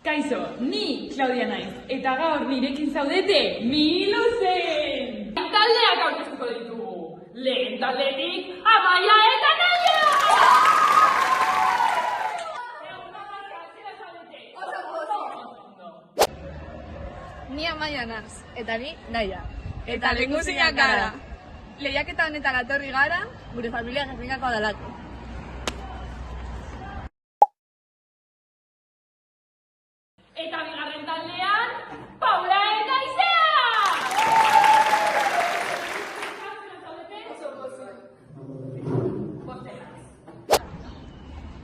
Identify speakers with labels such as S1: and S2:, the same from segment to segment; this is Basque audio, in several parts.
S1: Kaixo, ni Claudia naiz, eta gaur nirekin zaudete Miluzen! Taldeak aurkeztuko ditugu. Lehen taldetik, Amaia eta Naia!
S2: Ni Amaia naz, eta ni Naia. Eta lekusiak gara. Lehiaketa honetara etorri gara, gure familia jafinkakoa dalako.
S1: Eta bigarren taldean, Paula eta Izea!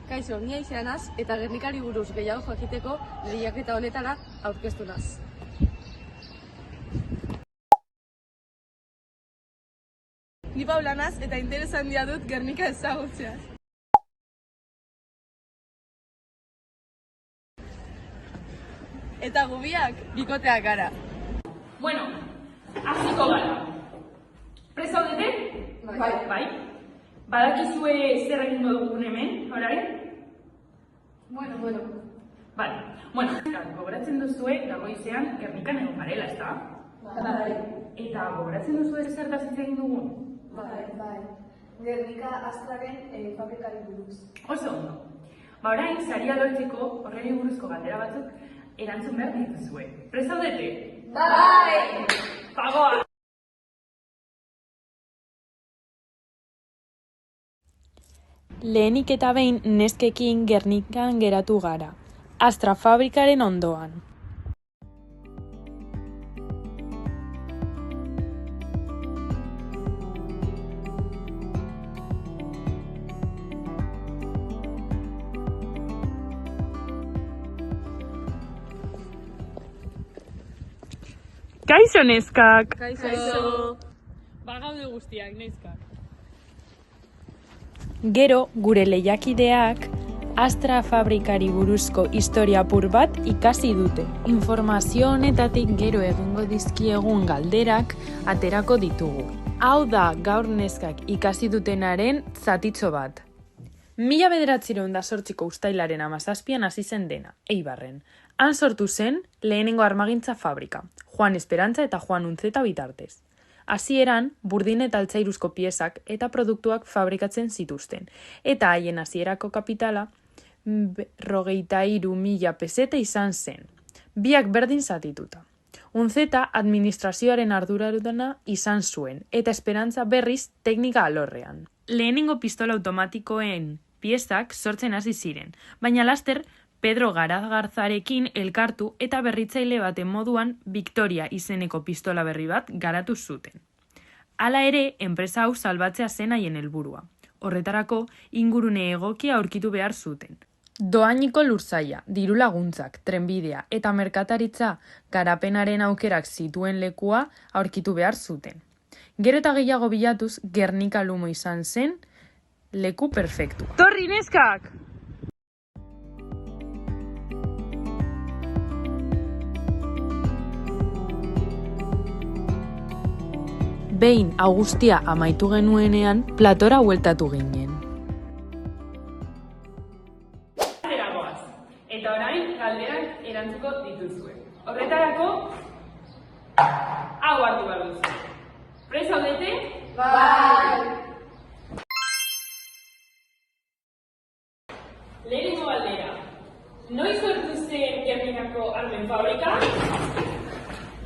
S2: Kaixo, ni Aizea naz, eta Gernikari buruz gehiago jakiteko lehiaketa honetara aurkeztu naz. Ni Paula naz, eta interes handia dut Gernika ezagutzeaz. Eta gubiak bikoteak gara.
S1: Bueno, hasiko gara. Prest zaudete? Bai. Badakizue zer egingo dugun hemen, orain?
S2: Bueno.
S1: Bale. Bueno, gogoratzen duzue gagoizean Gernikan egon garela, ezta?
S2: Bai.
S1: Eta gogoratzen duzue zertaz hitz egin dugun?
S2: Bai. Gernika Astraren fabrikari buruz.
S1: Oso ondo. Orain, saria lortzeko horreri buruzko galdera batzuk erantzun behar dituzue. Prest zaudete?
S2: Bai!
S1: Pagoa!
S3: Lehenik eta behin neskekin Gernikan geratu gara, Astra fabrikaren ondoan. Kaixo neskak!
S2: Kaixo!
S3: Bagaude guztiak neskak. Gero, gure lehiakideak Astra fabrikari buruzko historia apur bat ikasi dute. Informazio honetatik gero egingo dizkiegun galderak aterako ditugu. Hau da gaur neskak ikasi dutenaren zatitxo bat. 1908ko uztailaren 17an hasi zen dena, Eibarren. Han sortu zen lehenengo armagintza fabrika, Juan Esperantza eta Juan Untzeta bitartez. Hasieran, burdin eta altzairuzko piezak eta produktuak fabrikatzen zituzten, eta haien hasierako kapitala 53.000 peseta izan zen, biak berdin zatituta. Untzeta administrazioaren arduraduna izan zuen, eta Esperantza berriz teknika alorrean. Lehenengo pistola automatikoen piezak sortzen hasi ziren, baina laster Pedro Garagarzarekin elkartu eta berritzaile baten moduan Victoria izeneko pistola berri bat garatu zuten. Hala ere, enpresa hau salbatzea zen haien helburua. Horretarako, ingurune egokia aurkitu behar zuten. Dohainiko lursaila, diru laguntzak, trenbidea eta merkataritza garapenaren aukerak zituen lekua aurkitu behar zuten. Gero eta gehiago bilatuz, Gernika Lumo izan zen leku perfektua. Torri neskak! Behin Augustia amaitu genuenean, platora hueltatu ginen.
S1: Goaz. Eta orain, galderak erantzuko dituzue. Horretarako, hau hartu behar duzu. Prest zaudete?
S2: Bai!
S1: Lehenengo galdera. Noiz sortu zen Gernikako armen fabrika?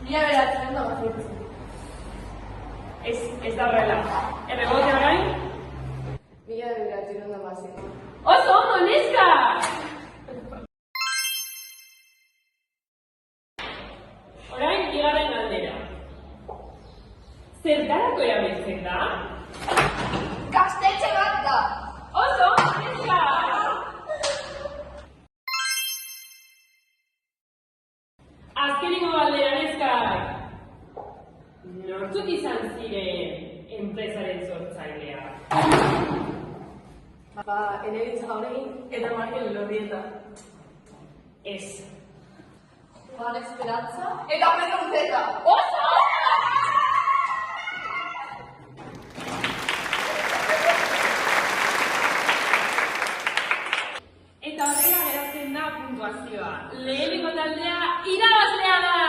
S2: Mila beratzen da bazortzen.
S1: Ez da horrela. Errebote orain?
S2: Mila beratzen da bazortzen.
S1: Oso ondo, neska! Orain, bigarren galdera. Zertarako erabiltzen da?
S2: Gaztetxe bat da!
S1: Oso ondo, neska! Azkeneko galdera, neskak. Nortzuk izan ziren enpresaren sortzailea?
S2: Eneritza Jauregin eta Mariel Lorrieta.
S1: Ez.
S2: Juan Esperantza eta Pedro Untzeta.
S1: Oso! Eta horrela geratzen da puntuazioa. Lehen lehenengo taldea irabazlea da!